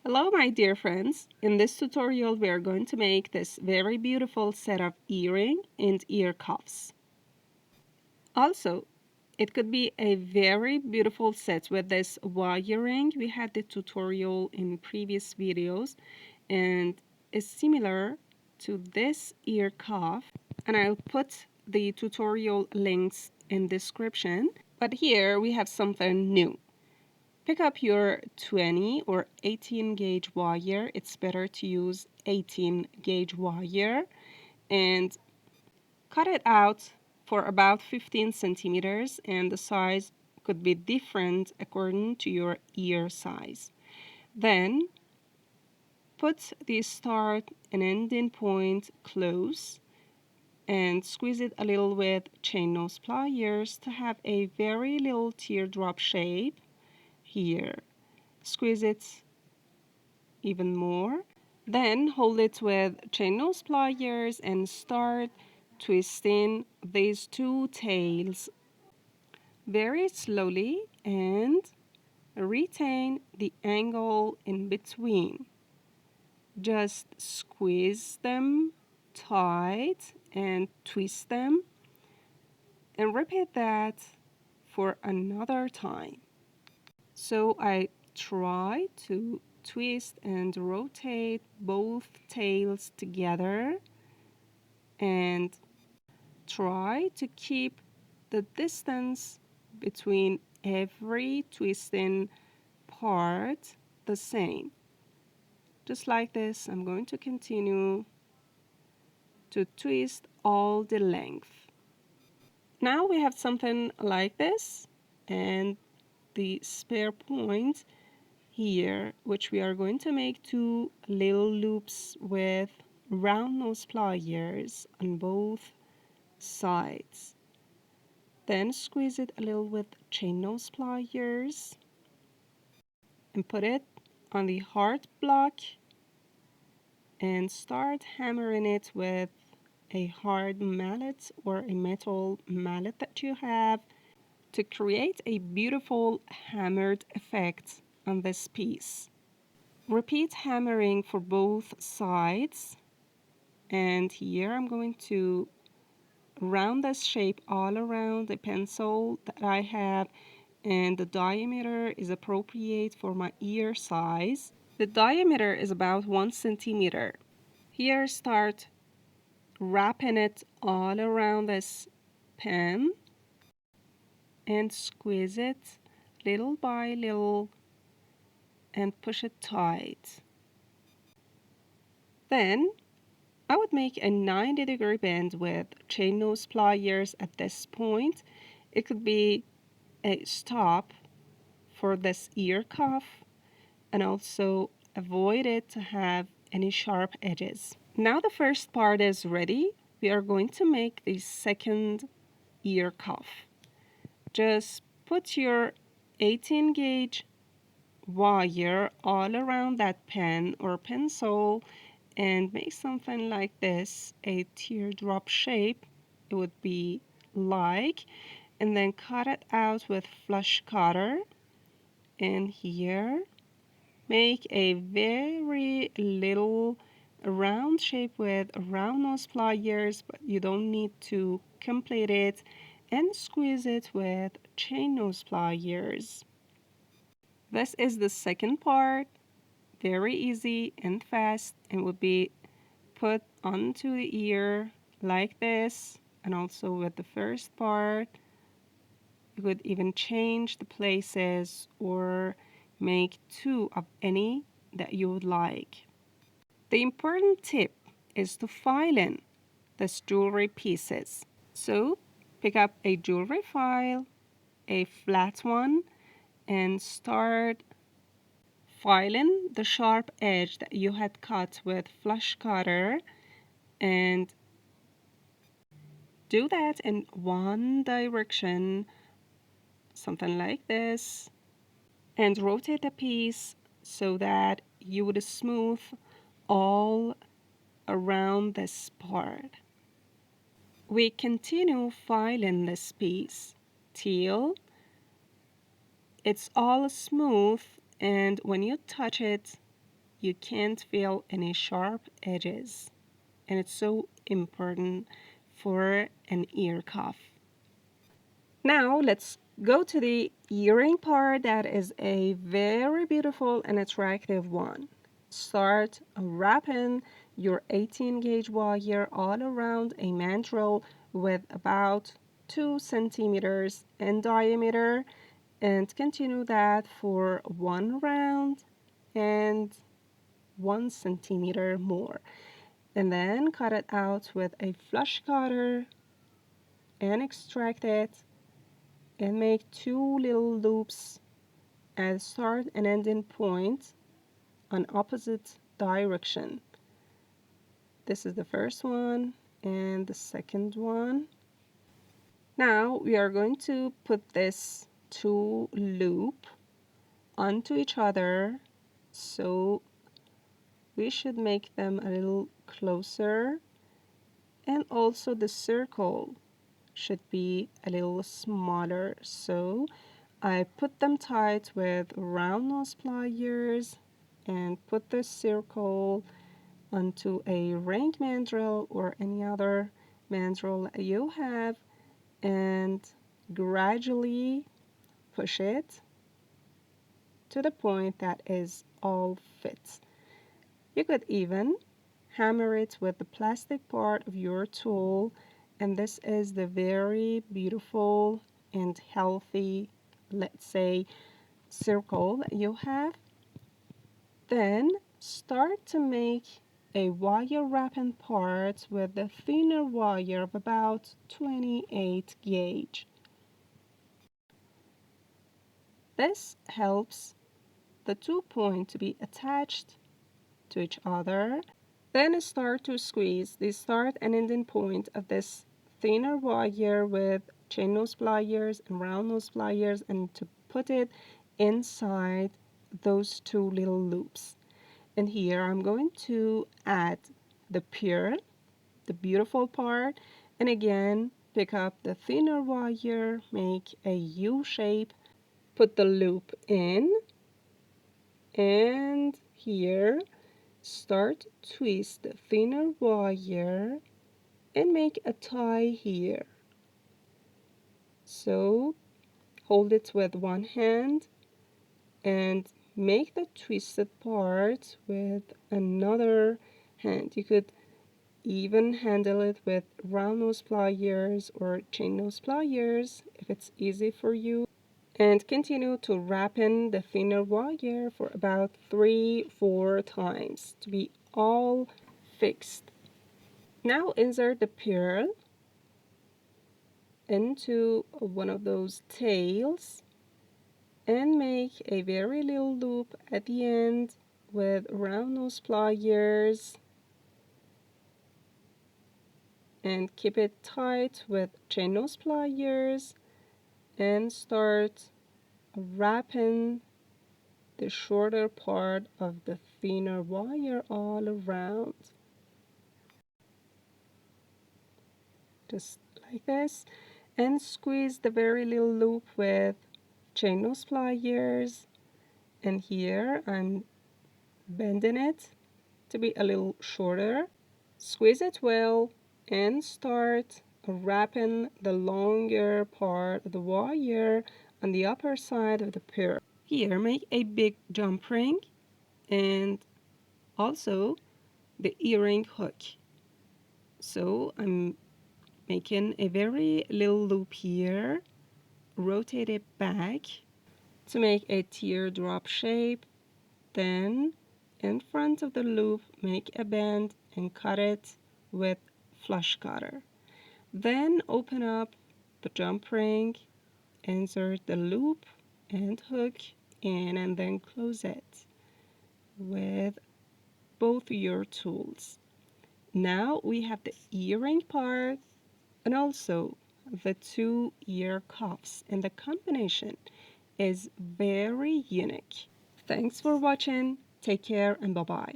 Hello my dear friends, in this tutorial we are going to make this very beautiful set of earring and ear cuffs. Also, it could be a very beautiful set with this wiring. We had the tutorial in previous videos and is similar to this ear cuff, and I'll put the tutorial links in description. But here we have something new. Pick up your 20 or 18 gauge wire. It's better to use 18 gauge wire and cut it out for about 15 centimeters, and the size could be different according to your ear size. Then put the start and ending point close and squeeze it a little with chain nose pliers to have a very little teardrop shape here. Squeeze it even more. Then hold it with chain nose pliers and start twisting these two tails very slowly and retain the angle in between. Just squeeze them tight and twist them, and repeat that for another time. So I try to twist and rotate both tails together and try to keep the distance between every twisting part the same. Just like this, I'm going to continue to twist all the length. Now we have something like this, and the spare point here, which we are going to make two little loops with round nose pliers on both sides. Then squeeze it a little with chain nose pliers and put it on the hard block and start hammering it with a hard mallet or a metal mallet that you have to create a beautiful hammered effect on this piece. Repeat hammering for both sides, and here I'm going to round this shape all around the pencil that I have, and the diameter is appropriate for my ear size. The diameter is about 1 centimeter. Here start wrapping it all around this pen and squeeze it little by little and push it tight. Then I would make a 90-degree bend with chain nose pliers at this point. It could be a stop for this ear cuff and also avoid it to have any sharp edges. Now the first part is ready. We are going to make the second ear cuff. Just put your 18 gauge wire all around that pen or pencil and make something like this, a teardrop shape it would be like, and then cut it out with flush cutter. And here make a very little round shape with round nose pliers, but you don't need to complete it, and squeeze it with chain nose pliers. This is the second part, very easy and fast, and would be put onto the ear like this. And also with the first part, you could even change the places or make two of any that you would like. The important tip is to file in these jewelry pieces. So pick up a jewelry file, a flat one, and start filing the sharp edge that you had cut with flush cutter, and do that in one direction, something like this, and rotate the piece so that you would smooth all around this part. We continue filing this piece till it's all smooth, and when you touch it, you can't feel any sharp edges. And it's so important for an ear cuff. Now let's go to the earring part. That is a very beautiful and attractive one. Start wrapping your 18 gauge wire all around a mandrel with about 2 centimeters in diameter, and continue that for one round and 1 centimeter more. And then cut it out with a flush cutter and extract it and make 2 little loops at start and ending point on opposite direction. This is the first one and the second one. Now we are going to put this 2 loop onto each other, so we should make them a little closer, and also the circle should be a little smaller. So I put them tight with round nose pliers and put the circle onto a ring mandrel or any other mandrel you have, and gradually push it to the point that is all fit. You could even hammer it with the plastic part of your tool, and this is the very beautiful and healthy, let's say, circle that you have. Then start to make a wire wrapping part with the thinner wire of about 28 gauge. This helps the 2 points to be attached to each other. Then start to squeeze the start and ending point of this thinner wire with chain nose pliers and round nose pliers, and to put it inside those 2 little loops. And here I'm going to add the pearl, the beautiful part, and again pick up the thinner wire, make a U shape, put the loop in, and here start twist the thinner wire and make a tie here. So hold it with one hand and make the twisted part with another hand. You could even handle it with round nose pliers or chain nose pliers if it's easy for you. And continue to wrap in the thinner wire for about 3-4 times to be all fixed. Now insert the pearl into one of those tails and make a very little loop at the end with round nose pliers, and keep it tight with chain nose pliers, and start wrapping the shorter part of the thinner wire all around, just like this, and squeeze the very little loop with chain nose pliers. And here I'm bending it to be a little shorter. Squeeze it well and start wrapping the longer part of the wire on the upper side of the pearl. Here make a big jump ring and also the earring hook. So I'm making a very little loop here, rotate it back to make a teardrop shape, then in front of the loop make a bend and cut it with flush cutter. Then open up the jump ring, insert the loop and hook in, and then close it with both your tools. Now we have the earring part and also the 2 ear cuffs, and the combination is very unique. Thanks for watching. Take care and bye-bye.